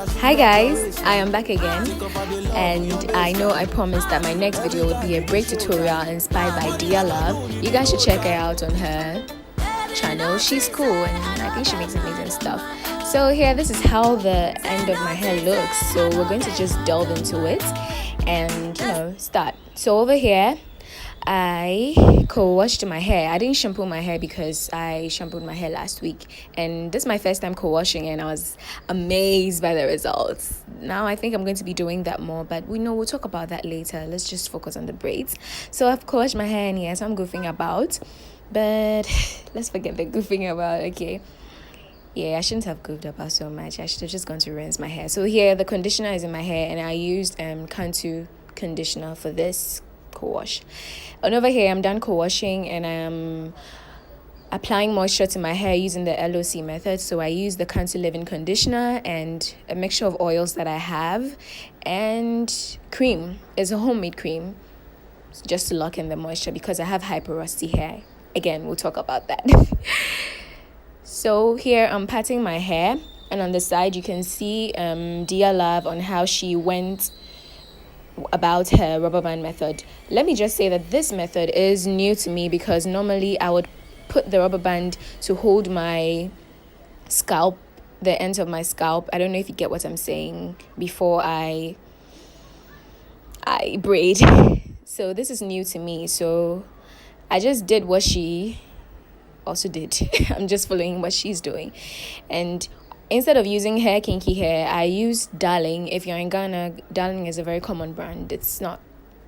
Hi guys, I am back again, and I know I promised that my next video would be a break tutorial inspired by Dear Love. You guys should check her out on her channel. She's cool and I think she makes amazing stuff. So here, this is how the end of my hair looks. So we're going to just delve into it and start. So over here, I co-washed my hair. I didn't shampoo my hair because I shampooed my hair last week, and this is my first time co-washing, and I was amazed by the results. Now I think I'm going to be doing that more, but we'll talk about that later. Let's just focus on the braids. So I've co-washed my hair, and yes, I'm goofing about, but let's forget the goofing about. Okay, yeah, I shouldn't have goofed about so much. I should have just gone to rinse my hair. So here, the conditioner is in my hair, and I used Cantu conditioner for this co-wash. And over here, I'm done co-washing, and I'm applying moisture to my hair using the LOC method. So I use the Cantu Living conditioner and a mixture of oils that I have, and cream. It's a homemade cream just to lock in the moisture because I have hyper rusty hair. Again, we'll talk about that. So here I'm patting my hair, and on the side you can see Dear Love on how she went about her rubber band method. Let me just say that this method is new to me because normally I would put the rubber band to hold my scalp, the ends of my scalp. I don't know if you get what I'm saying, before I braid. So this is new to me. So I just did what she also did. I'm just following what she's doing. And instead of using hair kinky hair, I use Darling. If you're in Ghana, Darling is a very common brand. It's not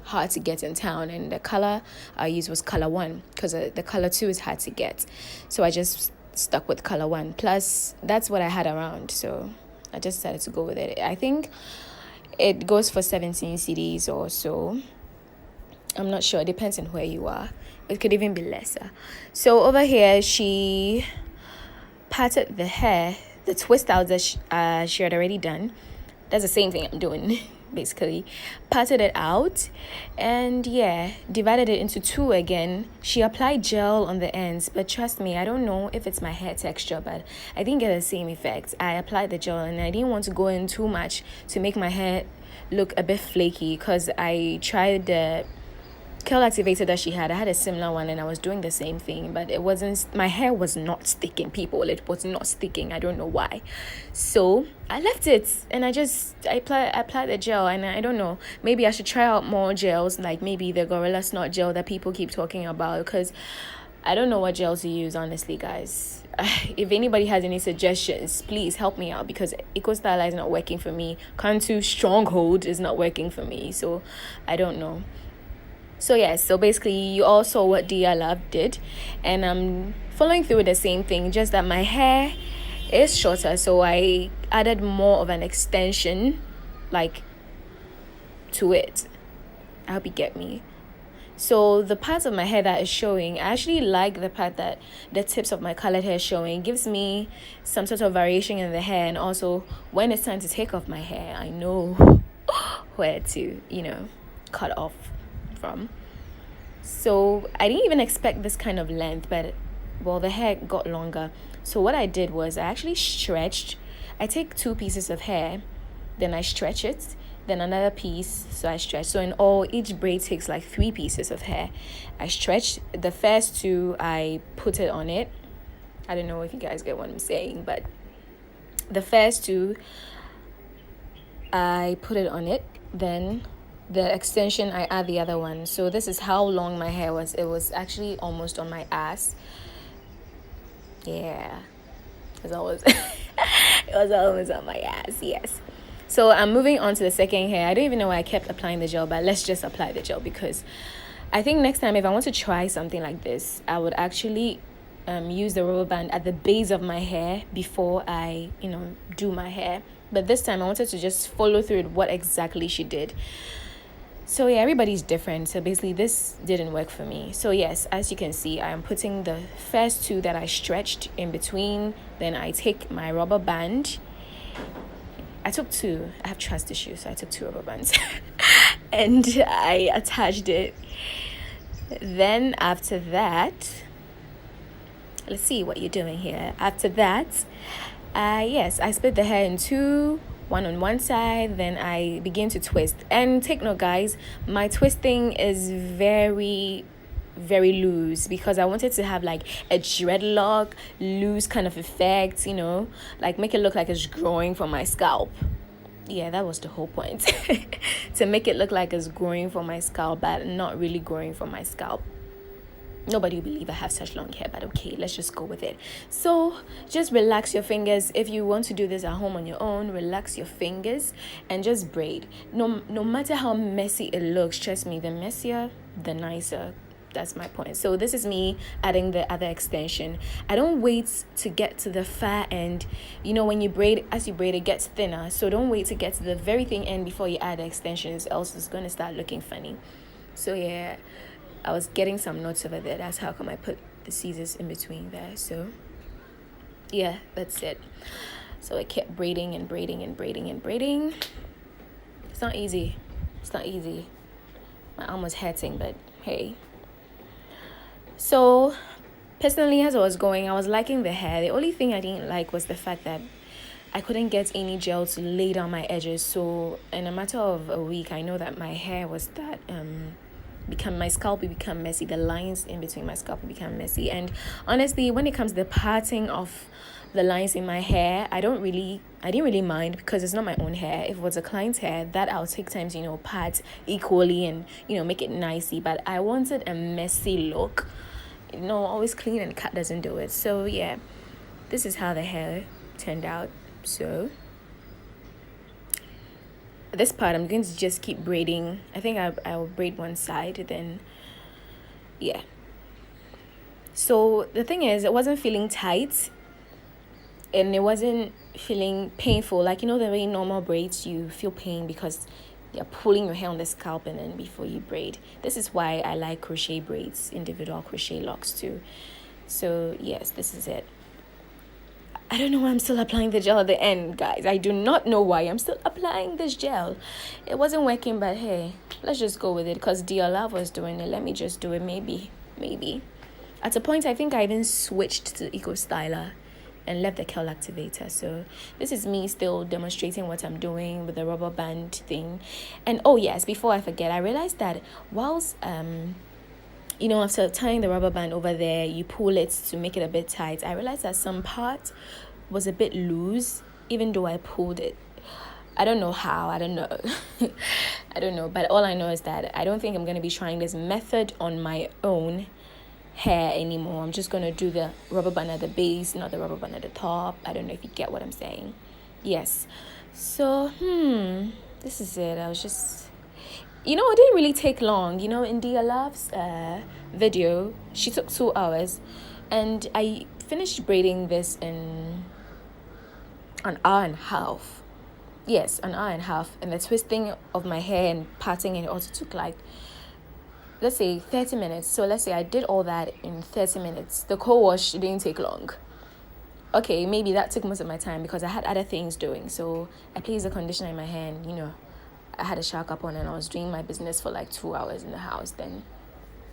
hard to get in town, and the color I used was color 1 because the color 2 is hard to get. So I just stuck with color 1. Plus, that's what I had around, so I just decided to go with it. I think it goes for 17 CDs or so. I'm not sure. It depends on where you are. It could even be lesser. So over here, she patted the hair, the twist out that she had already done. That's the same thing I'm doing, basically. Patted it out, and yeah, divided it into 2 again. She applied gel on the ends, but trust me, I don't know if it's my hair texture, but I didn't get the same effect. I applied the gel, and I didn't want to go in too much to make my hair look a bit flaky, because I tried the curl activator that she had. I had a similar one, and I was doing the same thing, but it wasn't, my hair was not sticking, people. It was not sticking. I don't know why. So I left it, and I applied the gel, and I don't know, maybe I should try out more gels, like maybe the Gorilla Snot gel that people keep talking about, because I don't know what gel to use, honestly, guys. If anybody has any suggestions, please help me out, because Eco Styler is not working for me. Cantu Stronghold is not working for me, so I don't know. So yes, so basically you all saw what Dear Love did, and I'm following through with the same thing, just that my hair is shorter, so I added more of an extension to it. I hope you get me. So the parts of my hair that is showing, I actually like the part that the tips of my colored hair showing. It gives me some sort of variation in the hair, and also when it's time to take off my hair, I know where to cut off from. So I didn't even expect this kind of length, but the hair got longer. So what I did was I actually stretched. I take 2 pieces of hair, then I stretch it, then another piece, so I stretch. So in all, each braid takes like 3 pieces of hair. I stretched the first 2, I put it on it. I don't know if you guys get what I'm saying, but the first 2 I put it on it, then the extension I add the other one. So this is how long my hair was. It was actually almost on my ass. Yeah, it was almost on my ass. Yes. So I'm moving on to the second hair. I don't even know why I kept applying the gel, but let's just apply the gel, because I think next time if I want to try something like this, I would actually use the rubber band at the base of my hair before I do my hair. But this time I wanted to just follow through with what exactly she did. So yeah, everybody's different. So basically this didn't work for me. So yes, as you can see, I am putting the first 2 that I stretched in between. Then I take my rubber band. I took 2. I have trust issues, so I took 2 rubber bands. And I attached it. Then after that, let's see what you're doing here. After that, yes, I split the hair in 2 one on one side, then I begin to twist. And take note, guys, my twisting is very loose because I wanted to have like a dreadlock loose kind of effect, like make it look like it's growing from my scalp. Yeah, that was the whole point. To make it look like it's growing from my scalp, but not really growing from my scalp. Nobody will believe I have such long hair, but okay, let's just go with it. So just relax your fingers. If you want to do this at home on your own, relax your fingers and just braid. No matter how messy it looks, trust me, the messier, the nicer. That's my point. So this is me adding the other extension. I don't wait to get to the far end. When you braid, as you braid, it gets thinner. So don't wait to get to the very thin end before you add the extensions, else it's going to start looking funny. So yeah, I was getting some knots over there. That's how come I put the scissors in between there. So yeah, that's it. So I kept braiding and braiding and braiding and braiding. It's not easy. My arm was hurting, but hey. So personally, as I was going, I was liking the hair. The only thing I didn't like was the fact that I couldn't get any gel to lay down my edges. So in a matter of a week, I know that my hair was that my scalp will become messy. The lines in between my scalp will become messy. And honestly, when it comes to the parting of the lines in my hair, I didn't really mind because it's not my own hair. If it was a client's hair, that I'll take time to part equally and make it nicey. But I wanted a messy look. Always clean and cut doesn't do it. So yeah, this is how the hair turned out. So this part I'm going to just keep braiding. I think I will braid one side, then yeah. So the thing is, it wasn't feeling tight and it wasn't feeling painful. Like the way normal braids you feel pain because you're pulling your hair on the scalp and then before you braid. This is why I like crochet braids, individual crochet locks too. So yes, this is it. I don't know why I'm still applying the gel at the end, guys. I do not know why I'm still applying this gel. It wasn't working, but hey, let's just go with it because Dear Love was doing it. Let me just do it, maybe. At a point, I think I even switched to Eco Styler and left the curl activator. So this is me still demonstrating what I'm doing with the rubber band thing. And oh yes, before I forget, I realized that whilst after tying the rubber band over there, you pull it to make it a bit tight. I realized that some part was a bit loose, even though I pulled it. I don't know how, I don't know. I don't know, but all I know is that I don't think I'm going to be trying this method on my own hair anymore. I'm just going to do the rubber band at the base, not the rubber band at the top. I don't know if you get what I'm saying. Yes. So, this is it. I was just... it didn't really take long. In Dear Love's video, she took 2 hours. And I finished braiding this in an hour and a half. Yes, an hour and a half. And the twisting of my hair and parting it also took let's say 30 minutes. So let's say I did all that in 30 minutes. The co-wash didn't take long. Okay, maybe that took most of my time because I had other things doing. So I placed the conditioner in my hand, I had a shower cap on and I was doing my business for 2 hours in the house. Then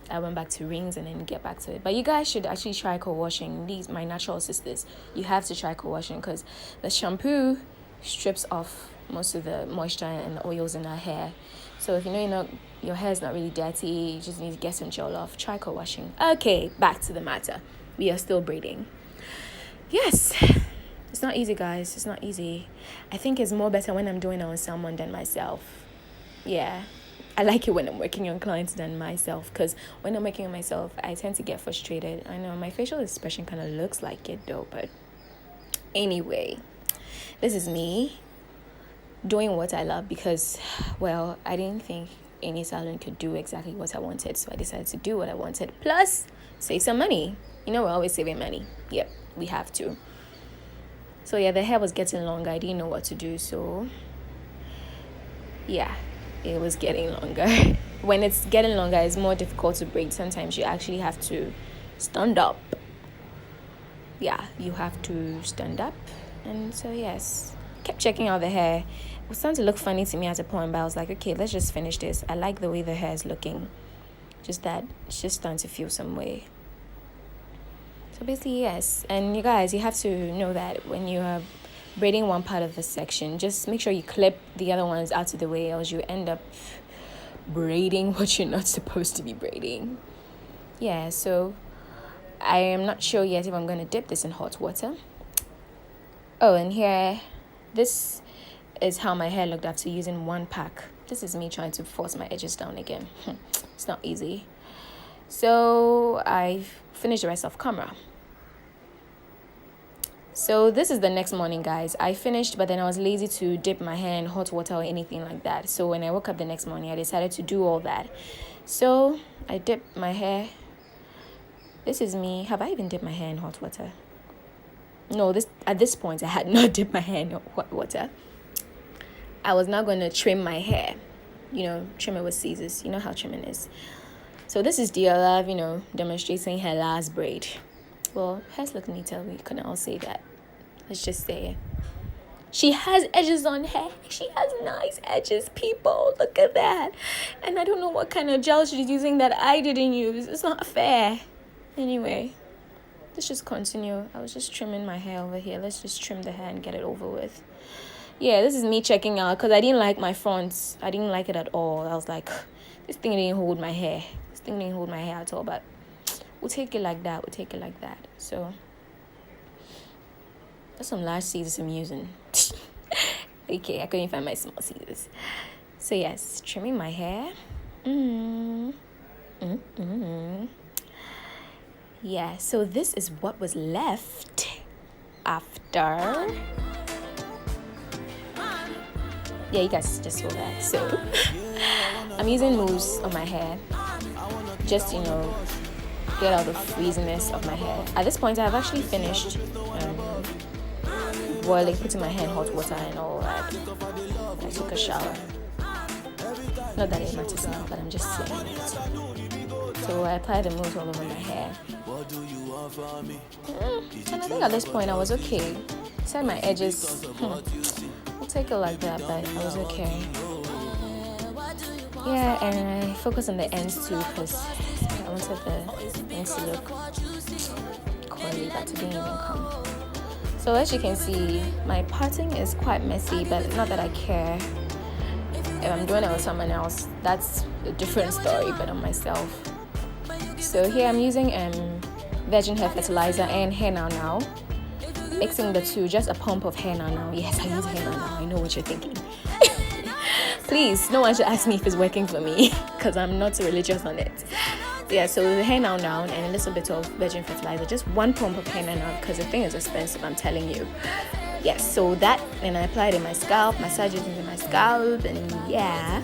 I went back to rings and then get back to it. But you guys should actually try co-washing. These, my natural sisters, you have to try co-washing because the shampoo strips off most of the moisture and oils in our hair. So if your hair is not really dirty, you just need to get some gel off, try co-washing. Okay, back to the matter. We are still braiding. Yes, it's not easy, guys. It's not easy. I think it's more better when I'm doing it on someone than myself. Yeah, I like it when I'm working on clients than myself because when I'm working on myself, I tend to get frustrated. I know my facial expression kind of looks like it though, but anyway, this is me doing what I love because, well, I didn't think any salon could do exactly what I wanted, so I decided to do what I wanted. Plus, save some money. We're always saving money. Yep, we have to. So yeah, the hair was getting longer. I didn't know what to do, so yeah, it was getting longer. When it's getting longer, it's more difficult to braid. Sometimes you actually have to stand up. Yeah, you have to stand up. And so yes, kept checking out the hair. It was starting to look funny to me at a point, but I was like, okay, let's just finish this. I like the way the hair is looking. Just that it's just starting to feel some way. So basically, yes. And you guys, you have to know that when you are braiding one part of the section, just make sure you clip the other ones out of the way, else you end up braiding what you're not supposed to be braiding. Yeah, so I am not sure yet if I'm going to dip this in hot water. Oh, and here, this is how my hair looked after using one pack. This is me trying to force my edges down again. It's not easy. So I finished the rest off camera. So this is the next morning, guys. I finished, but then I was lazy to dip my hair in hot water or anything like that. So when I woke up the next morning, I decided to do all that. So I dipped my hair. This is me. Have I even dipped my hair in hot water? No, at this point, I had not dipped my hair in hot water. I was now going to trim my hair. Trim it with scissors. You know how trimming is. So this is Diola, demonstrating her last braid. Well, hers look neater. We can all say that. Let's just say it. She has edges on her. She has nice edges, people. Look at that. And I don't know what kind of gel she's using that I didn't use. It's not fair. Anyway, let's just continue. I was just trimming my hair over here. Let's just trim the hair and get it over with. Yeah, this is me checking out because I didn't like my fronts. I didn't like it at all. I was like, this thing didn't hold my hair. This thing didn't hold my hair at all. But we'll take it like that. So that's some large scissors I'm using. Okay, I couldn't find my small scissors. So yes, trimming my hair. Yeah, so this is what was left after. Yeah, you guys just saw that. So I'm using mousse on my hair. Just, get out the frizziness of my hair. At this point, I've actually finished boiling, putting my hair in hot water and all that. I took a shower. Not that it matters now, but I'm just saying it. So I applied the mousse all over my hair. And I think at this point I was okay. Said my edges, I'll take it like that, but I was okay. Yeah, and I focused on the ends too because I wanted the ends to look curly, but it didn't even come. So as you can see, my parting is quite messy, but not that I care. If I'm doing it with someone else, that's a different story, but on myself. So here I'm using virgin hair fertilizer and hair now. Mixing the two, just a pump of hair now. Yes, I use hair now. I know what you're thinking. Please, no one should ask me if it's working for me because I'm not religious on it. Yeah, so the hair now and a little bit of virgin fertilizer, just one pump of hair now because the thing is expensive, I'm telling you. Yes, so that, and I applied it in my scalp, massage it into my scalp, and yeah.